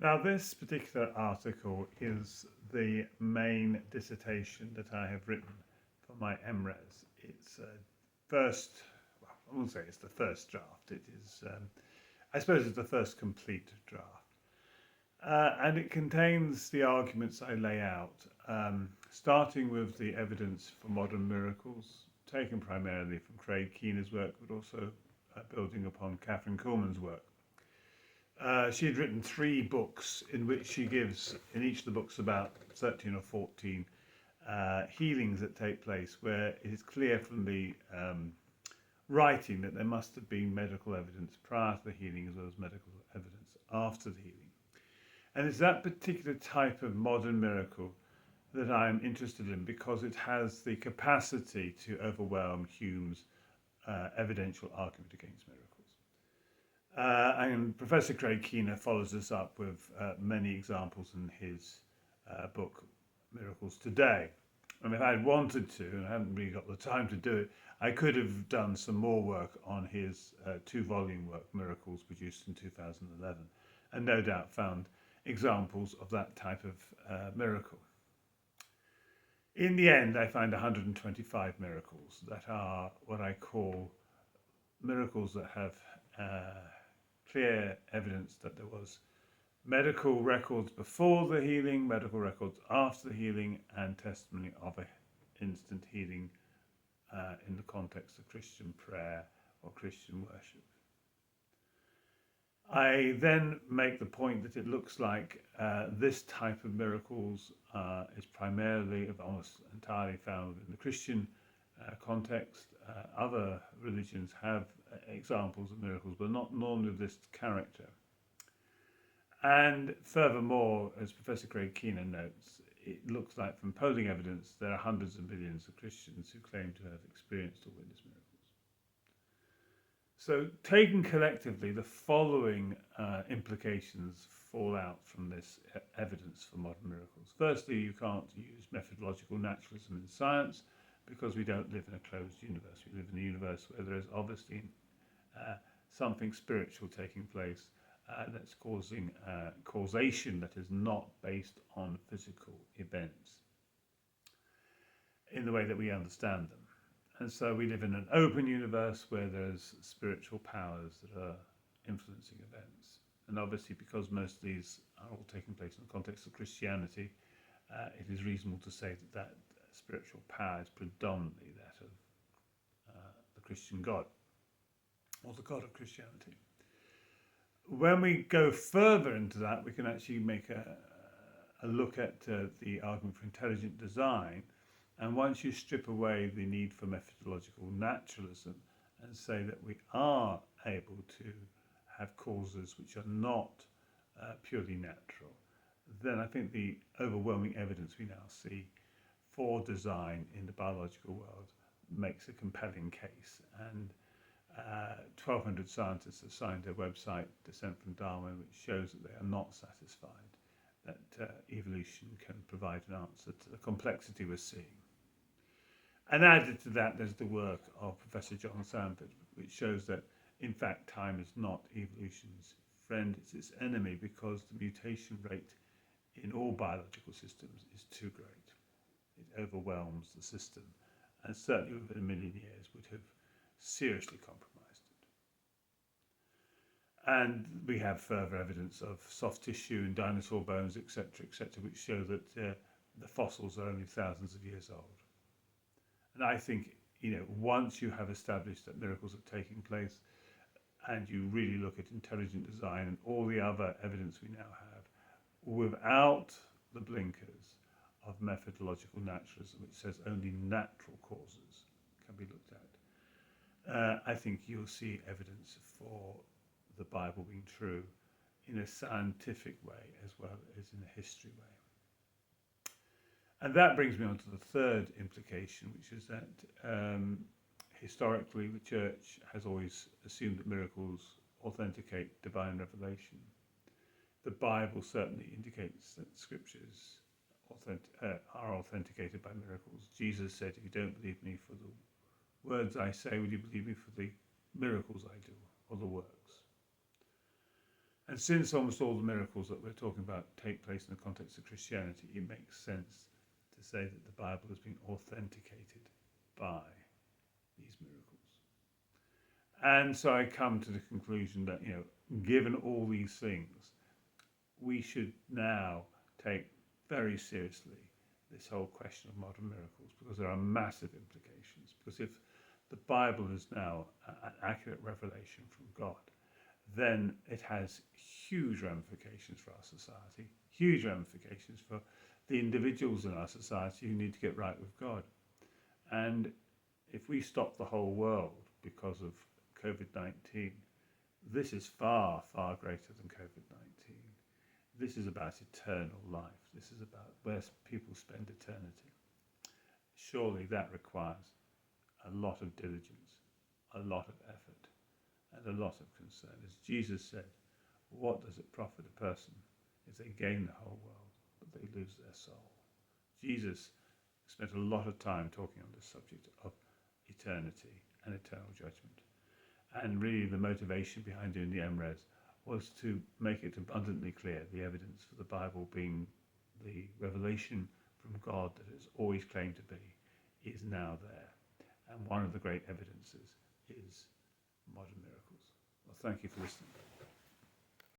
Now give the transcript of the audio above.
Now, this particular article is the main dissertation that I have written for my MRes. It's first, well, I won't say it's the first draft. It is, I suppose, it's the first complete draft. And it contains the arguments I lay out, starting with the evidence for modern miracles, taken primarily from Craig Keener's work, but also building upon Catherine Kuhlman's work. She had written 3 books in which she gives, in each of the books, about 13 or 14 healings that take place, where it is clear from the writing that there must have been medical evidence prior to the healing as well as medical evidence after the healing. And it's that particular type of modern miracle that I'm interested in because it has the capacity to overwhelm Hume's evidential argument against miracles. And Professor Craig Keener follows this up with many examples in his book, Miracles Today. And if I had wanted to, and I haven't really got the time to do it, I could have done some more work on his 2-volume work, Miracles, produced in 2011, and no doubt found examples of that type of miracle. In the end, I find 125 miracles that are what I call miracles that have clear evidence that there was medical records before the healing, medical records after the healing, and testimony of an instant healing in the context of Christian prayer or Christian worship. I then make the point that it looks like this type of miracles is primarily, almost entirely found in the Christian context. Other religions have examples of miracles, but not normally of this character. And furthermore, as Professor Craig Keener notes, it looks like from polling evidence there are hundreds of millions of Christians who claim to have experienced or witnessed miracles. So, taken collectively, the following implications fall out from this evidence for modern miracles. Firstly, you can't use methodological naturalism in science because we don't live in a closed universe. We live in a universe where there is obviously something spiritual taking place that's causing causation that is not based on physical events in the way that we understand them. And so we live in an open universe where there's spiritual powers that are influencing events. And obviously, because most of these are all taking place in the context of Christianity, it is reasonable to say that that spiritual power is predominantly that of the Christian God, or the God of Christianity. When we go further into that, we can actually make a look at the argument for intelligent design. And once you strip away the need for methodological naturalism and say that we are able to have causes which are not purely natural, then I think the overwhelming evidence we now see for design in the biological world makes a compelling case. And 1,200 scientists have signed a website, Descent from Darwin, which shows that they are not satisfied that evolution can provide an answer to the complexity we're seeing. And added to that, there's the work of Professor John Sanford, which shows that, in fact, time is not evolution's friend, it's its enemy, because the mutation rate in all biological systems is too great. It overwhelms the system, and certainly within a million years would have seriously compromised it. And we have further evidence of soft tissue and dinosaur bones, etc., which show that the fossils are only thousands of years old. And I think, once you have established that miracles are taking place, and you really look at intelligent design and all the other evidence we now have, without the blinkers of methodological naturalism, which says only natural causes can be looked at, I think you'll see evidence for the Bible being true in a scientific way as well as in a history way. And that brings me on to the third implication, which is that historically the Church has always assumed that miracles authenticate divine revelation. The Bible certainly indicates that scriptures are authenticated by miracles. Jesus said, if you don't believe me for the words I say, will you believe me for the miracles I do, or the works? And since almost all the miracles that we're talking about take place in the context of Christianity, it makes sense to say that the Bible has been authenticated by these miracles. And so I come to the conclusion that, given all these things, we should now take very seriously this whole question of modern miracles, because there are massive implications. Because if the Bible is now an accurate revelation from God, then it has huge ramifications for our society, huge ramifications for the individuals in our society who need to get right with God. And if we stop the whole world because of COVID-19, this is far, far greater than COVID-19. This is about eternal life. This is about where people spend eternity. Surely that requires a lot of diligence, a lot of effort, and a lot of concern. As Jesus said, what does it profit a person if they gain the whole world, but they lose their soul? Jesus spent a lot of time talking on this subject of eternity and eternal judgment. And really the motivation behind doing the MRes was to make it abundantly clear the evidence for the Bible being the revelation from God that it's always claimed to be is now there. And one of the great evidences is modern miracles. Well, thank you for listening.